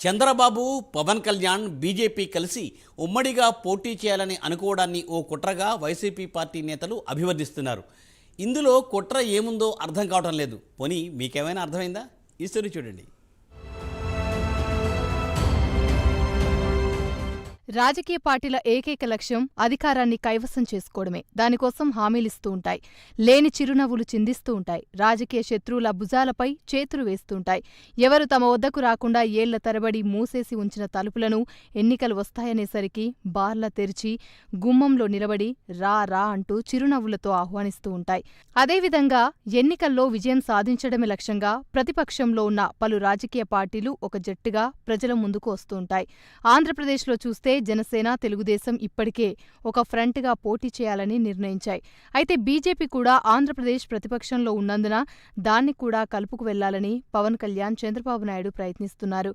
Chandrababu, Pawan Kalyan, BJP కలిసి ఉమ్మడిగా పోటీ చేయాలని అనుకోవడాన్ని ఓ కుట్రగా వైసీపీ పార్టీ నేతలు అభివర్ణిస్తున్నారు. ఇందులో కుట్ర ఏముందో అర్థం కావడం లేదు. పోనీ మీకేమైనా అర్థమైందా? ఈ స్టోరీ చూడండి. రాజకీయ పార్టీల ఏకైక లక్ష్యం అధికారాన్ని కైవసం చేసుకోవడమే. దానికోసం హామీలిస్తూ ఉంటాయి, లేని చిరునవ్వులు చిందిస్తూ ఉంటాయి, రాజకీయ శత్రువుల భుజాలపై చేతులు వేస్తుంటాయి. ఎవరు తమ వద్దకు రాకుండా ఏళ్ల తరబడి మూసేసి ఉంచిన తలుపులను ఎన్నికలు వస్తాయనేసరికి బార్ల తెరిచి గుమ్మంలో నిలబడి రా రా అంటూ చిరునవ్వులతో ఆహ్వానిస్తూ ఉంటాయి. అదేవిధంగా ఎన్నికల్లో విజయం సాధించడమే లక్ష్యంగా ప్రతిపక్షంలో ఉన్న పలు రాజకీయ పార్టీలు ఒక జట్టుగా ప్రజల ముందుకు వస్తూ ఉంటాయి. ఆంధ్రప్రదేశ్లో చూస్తే జనసేన, తెలుగుదేశం ఇప్పటికే ఒక ఫ్రంట్గా పోటీ చేయాలని నిర్ణయించాయి. అయితే బీజేపీ కూడా ఆంధ్రప్రదేశ్ ప్రతిపక్షంలో ఉన్నందున దాన్ని కూడా కలుపుకు వెళ్లాలని పవన్ కళ్యాణ్, చంద్రబాబు నాయుడు ప్రయత్నిస్తున్నారు.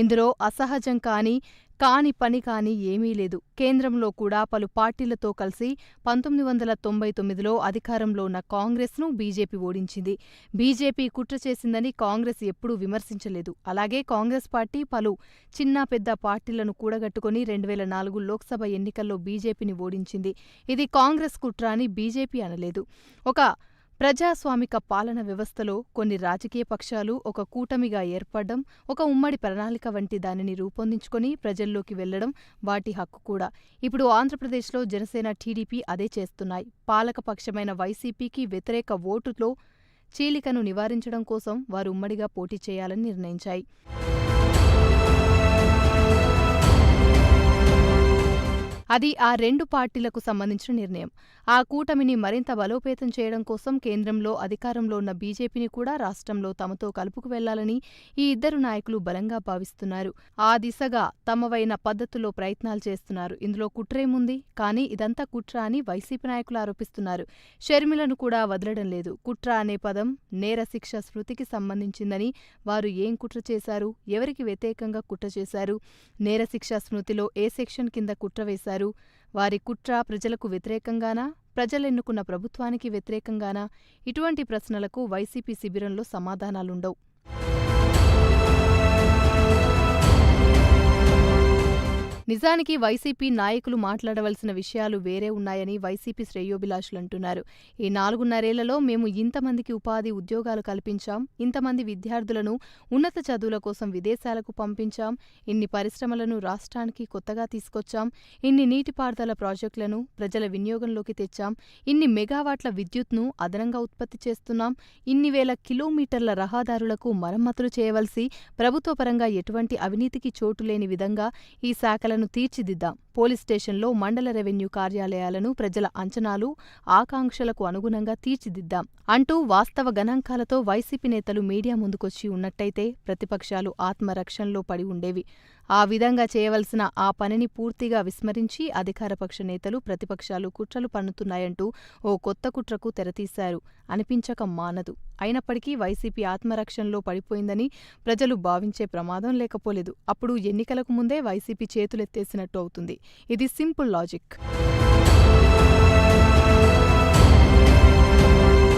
ఇందులో అసహజం కాని పని కాని ఏమీ లేదు. కేంద్రంలో కూడా పలు పార్టీలతో కలిసి 1999లో అధికారంలో ఉన్న కాంగ్రెస్ను బీజేపీ ఓడించింది. బీజేపీ కుట్ర చేసిందని కాంగ్రెస్ ఎప్పుడూ విమర్శించలేదు. అలాగే కాంగ్రెస్ పార్టీ పలు చిన్న పెద్ద పార్టీలను కూడగట్టుకుని 2004 లోక్సభ ఎన్నికల్లో బీజేపీని ఓడించింది. ఇది కాంగ్రెస్ కుట్ర అని బీజేపీ అనలేదు. ఒక ప్రజాస్వామిక పాలన వ్యవస్థలో కొన్ని రాజకీయ పక్షాలు ఒక కూటమిగా ఏర్పడడం, ఒక ఉమ్మడి ప్రణాళిక వంటి దానిని రూపొందించుకొని ప్రజల్లోకి వెళ్లడం వాటి హక్కు కూడా. ఇప్పుడు ఆంధ్రప్రదేశ్లో జనసేన, టీడీపీ అదే చేస్తున్నాయి. పాలకపక్షమైన వైసీపీకి వ్యతిరేక ఓటులో చీలికను నివారించడం కోసం వారు ఉమ్మడిగా పోటీ చేయాలని నిర్ణయించాయి. అది ఆ రెండు పార్టీలకు సంబంధించిన నిర్ణయం. ఆ కూటమిని మరింత బలోపేతం చేయడం కోసం కేంద్రంలో అధికారంలో ఉన్న బీజేపీని కూడా రాష్ట్రంలో తమతో కలుపుకు వెళ్లాలని ఈ ఇద్దరు నాయకులు బలంగా భావిస్తున్నారు. ఆ దిశగా తమవైన పద్ధతుల్లో ప్రయత్నాలు చేస్తున్నారు. ఇందులో కుట్రేముంది? కానీ ఇదంతా కుట్ర అని వైసీపీ నాయకులు ఆరోపిస్తున్నారు. షర్మిలను కూడా వదలడం లేదు. కుట్ర అనే పదం నేరశిక్ష స్మృతికి సంబంధించిందని, వారు ఏం కుట్ర చేశారు, ఎవరికి వ్యతిరేకంగా కుట్ర చేశారు, నేరశిక్ష స్మృతిలో ఏ సెక్షన్ కింద కుట్ర వేశారు, వారి కుట్ర ప్రజలకు వ్యతిరేకంగానా, ప్రజలెన్నుకున్న ప్రభుత్వానికి వ్యతిరేకంగానా? ఇటువంటి ప్రశ్నలకు వైసీపీ శిబిరంలో సమాధానాలుండవు. నిజానికి వైసీపీ నాయకులు మాట్లాడవలసిన విషయాలు వేరే ఉన్నాయని వైసీపీ శ్రేయోభిలాషులంటున్నారు. ఈ 4.5 ఏళ్లలో మేము ఇంతమందికి ఉపాధి, ఉద్యోగాలు కల్పించాం, ఇంతమంది విద్యార్థులను ఉన్నత చదువుల కోసం విదేశాలకు పంపించాం, ఇన్ని పరిశ్రమలను రాష్ట్రానికి కొత్తగా తీసుకొచ్చాం, ఇన్ని నీటిపారుదల ప్రాజెక్టులను ప్రజల వినియోగంలోకి తెచ్చాం, ఇన్ని మెగావాట్ల విద్యుత్ను అదనంగా ఉత్పత్తి చేస్తున్నాం, ఇన్ని వేల కిలోమీటర్ల రహదారులకు మరమ్మతులు చేయవలసి ప్రభుత్వపరంగా ఎటువంటి అవినీతికి చోటులేని విధంగా ఈ శాఖల తీర్చిదిద్దాం. పోలీస్ స్టేషన్లో మండల రెవెన్యూ కార్యాలయాలను ప్రజల అంచనాలు, ఆకాంక్షలకు అనుగుణంగా తీర్చిదిద్దాం అంటూ వాస్తవ గణాంకాలతో వైసీపీ నేతలు మీడియా ముందుకొచ్చి ఉన్నట్టయితే ప్రతిపక్షాలు ఆత్మరక్షణలో పడి ఉండేవి. ఆ విధంగా చేయవలసిన ఆ పనిని పూర్తిగా విస్మరించి అధికారపక్ష నేతలు, ప్రతిపక్షాలు కుట్రలు పన్నుతున్నాయంటూ ఓ కొత్త కుట్రకు తెరతీశారు అనిపించక మానదు. అయినప్పటికీ వైసీపీ ఆత్మరక్షణలో పడిపోయిందని ప్రజలు భావించే ప్రమాదం లేకపోలేదు. అప్పుడు ఎన్నికలకు ముందే వైసీపీ చేతులెత్తేసినట్టు అవుతుంది. ఇది సింపుల్ లాజిక్.